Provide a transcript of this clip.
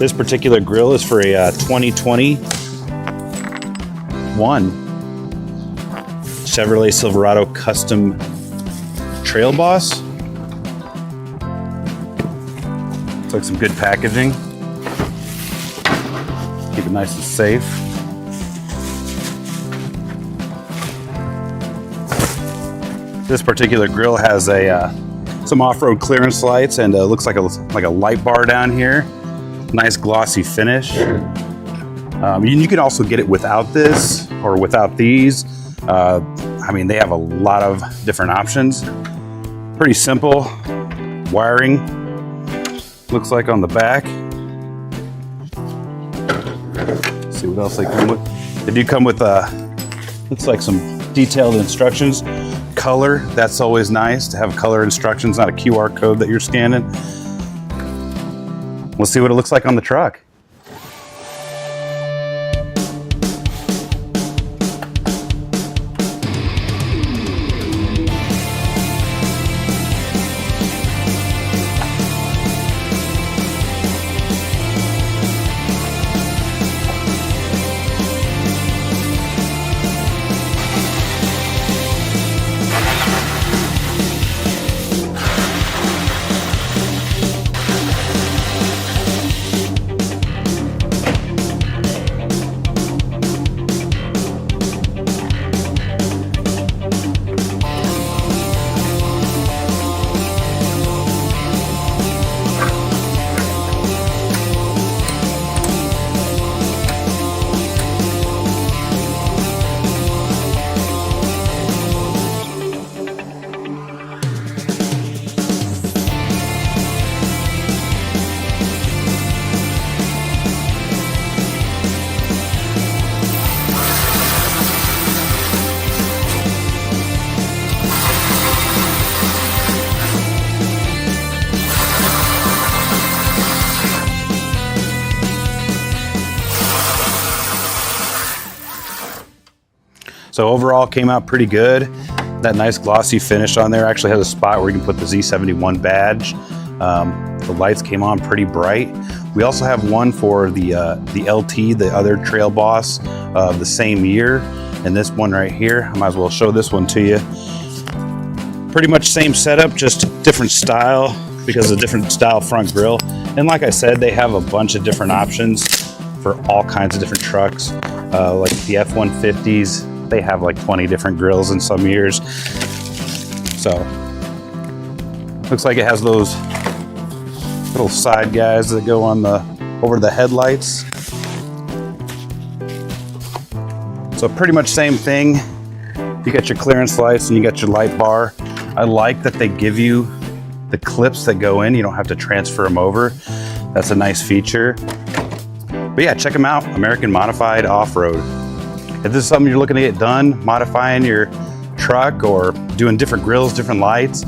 This particular grill is for a 2021 Chevrolet Silverado Custom Trail Boss. Looks like some good packaging. Keep it nice and safe. This particular grill has some off-road clearance lights, and looks like a light bar down here. Nice glossy finish. You can also get it without this or without these. I mean, they have a lot of different options. Pretty simple wiring. Looks like on the back. Let's see what else they come with. They do come with looks like some detailed instructions. Color, that's always nice to have color instructions, not a QR code that you're scanning. We'll see what it looks like on the truck. So overall, came out pretty good. That nice glossy finish on there actually has a spot where you can put the Z71 badge. The lights came on pretty bright. We also have one for the LT, the other Trail Boss of the same year. And this one right here, I might as well show this one to you. Pretty much same setup, just different style because of the different style front grille. And like I said, they have a bunch of different options for all kinds of different trucks. Like the F-150s, they have like 20 different grills in some years. So, looks like it has those little side guys that go on over the headlights. So pretty much same thing. You got your clearance lights and you got your light bar. I like that they give you the clips that go in. You don't have to transfer them over. That's a nice feature. But yeah, check them out, American Modified Off-Road. If this is something you're looking to get done, modifying your truck or doing different grills, different lights,